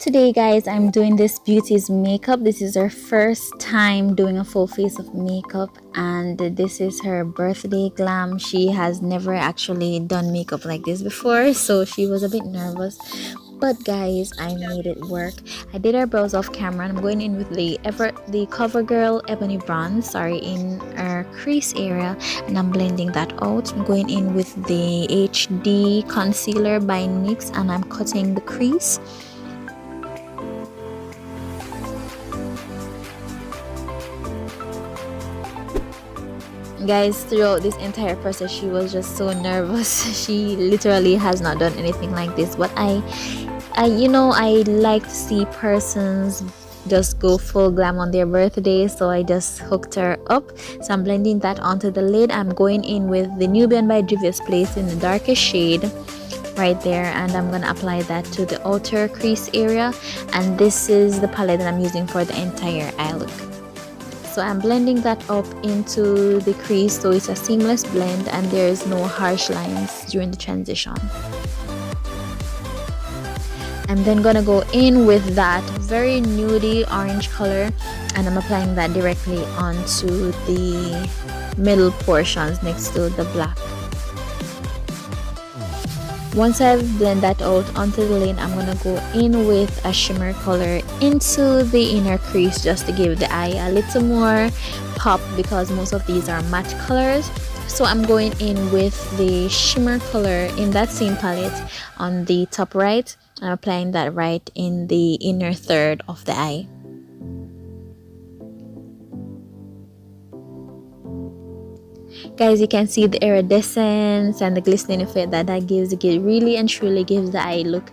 Today guys, I'm doing this beauty's makeup. This is her first time doing a full face of makeup, and this is her birthday glam. She has never actually done makeup like this before, so she was a bit nervous, but guys, I made it work. I did her brows off camera, and I'm going in with the CoverGirl Ebony Bronze, in our crease area, and I'm blending that out. I'm going in with the HD concealer by NYX, and I'm cutting the crease. Guys, throughout this entire process, she was just so nervous. She literally has not done anything like this, but I like to see persons just go full glam on their birthday, so I just hooked her up. So I'm blending that onto the lid. I'm going in with the Nubian by Juvia's Place in the darkest shade right there, and I'm gonna apply that to the outer crease area, and this is the palette that I'm using for the entire eye look. So I'm blending that up into the crease so it's a seamless blend and there is no harsh lines during the transition. I'm then gonna go in with that very nudie orange color, and I'm applying that directly onto the middle portions next to the black. Once I've blended that out onto the lid, I'm gonna go in with a shimmer color into the inner crease just to give the eye a little more pop, because most of these are matte colors. So I'm going in with the shimmer color in that same palette on the top right. I'm applying that right in the inner third of the eye. Guys, you can see the iridescence and the glistening effect that gives. It really and truly gives the eye look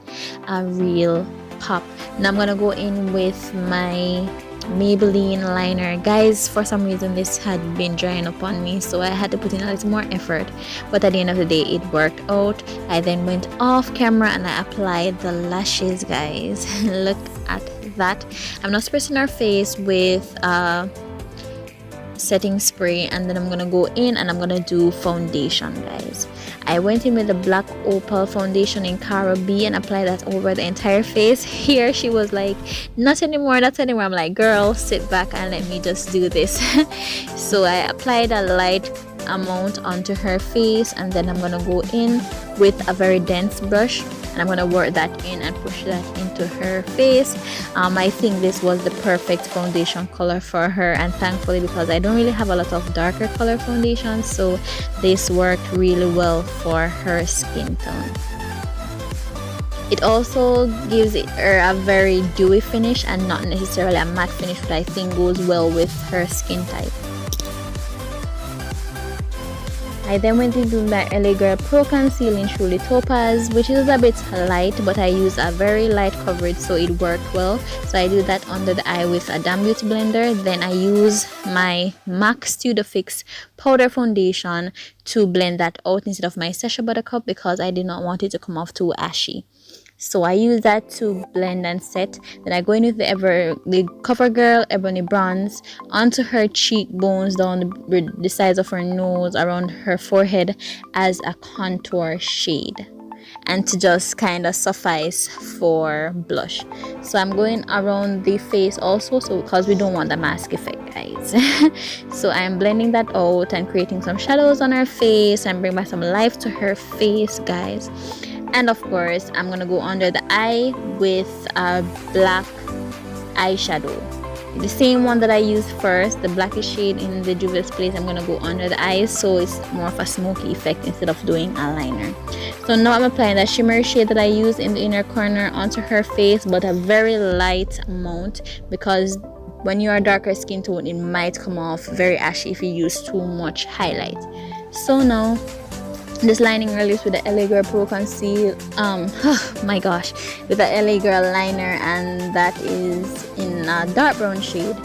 a real pop. Now I'm gonna go in with my Maybelline liner. Guys, for some reason this had been drying up on me, so I had to put in a little more effort, but at the end of the day it worked out. I then went off camera and I applied the lashes, guys. Look at that. I'm now spraying our face with setting spray, and then I'm gonna go in and I'm gonna do foundation, guys. I went in with the black opal foundation in Cara B and applied that over the entire face. Here she was like, not anymore, not anymore. I'm like, girl, sit back and let me just do this. So I applied a light amount onto her face, and then I'm gonna go in with a very dense brush and I'm gonna work that in and push that into her face. I think this was the perfect foundation color for her, and thankfully, because I don't really have a lot of darker color foundation, so this worked really well for her skin tone. It also gives her a very dewy finish and not necessarily a matte finish, but I think goes well with her skin type. I then went into my LA Girl Pro Conceal in Truly Topaz, which is a bit light, but I use a very light coverage, so it worked well. So I do that under the eye with a Damn Beauty blender. Then I use my MAC Studio Fix powder foundation to blend that out instead of my Sacha Buttercup, because I did not want it to come off too ashy. So I use that to blend and set. Then I go in with the CoverGirl Ebony Bronze onto her cheekbones, down the sides of her nose, around her forehead as a contour shade, and to just kind of suffice for blush. So I'm going around the face also, so because we don't want the mask effect, guys. So I'm blending that out and creating some shadows on her face and bring back some life to her face, guys. And of course, I'm gonna go under the eye with a black eyeshadow, the same one that I used first, the blackish shade in the Juvia's Place. I'm gonna go under the eyes so it's more of a smoky effect instead of doing a liner. So now I'm applying that shimmer shade that I used in the inner corner onto her face, but a very light amount, because when you are darker skin tone, it might come off very ashy if you use too much highlight. So now just lining her lips with the LA Girl Pro Conceal, oh my gosh, with the LA Girl liner, and that is in a dark brown shade,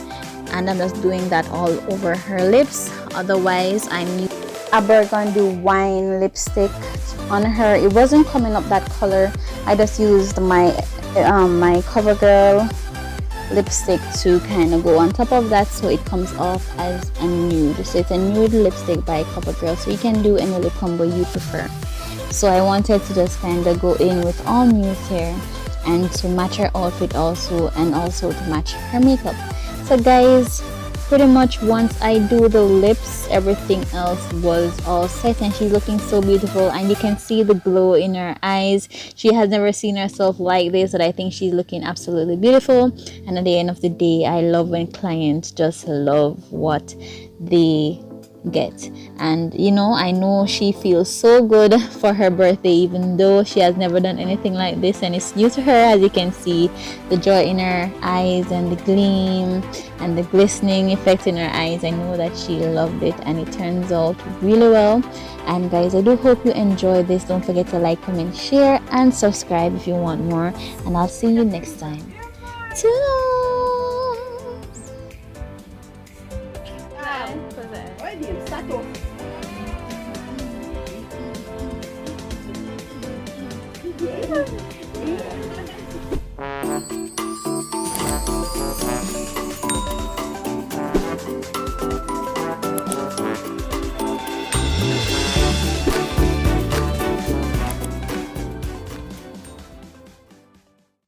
and I'm just doing that all over her lips. Otherwise, I'm using a burgundy wine lipstick on her. It wasn't coming up that color. I just used my my CoverGirl lipstick to kind of go on top of that, so it comes off as a nude. So it's a nude lipstick by CoverGirl, so you can do any lip combo you prefer. So I wanted to just kind of go in with all nudes here, and to match her outfit also, and also to match her makeup. So guys, pretty much once I do the lips, everything else was all set, and she's looking so beautiful, and you can see the glow in her eyes. She has never seen herself like this, but I think she's looking absolutely beautiful. And at the end of the day, I love when clients just love what they get. And you know, I know she feels so good for her birthday, even though she has never done anything like this and it's new to her. As you can see, the joy in her eyes and the gleam and the glistening effect in her eyes, I know that she loved it, and it turns out really well. And guys, I do hope you enjoyed this. Don't forget to like, comment, share, and subscribe if you want more, and I'll see you next time. Toodles! Yeah.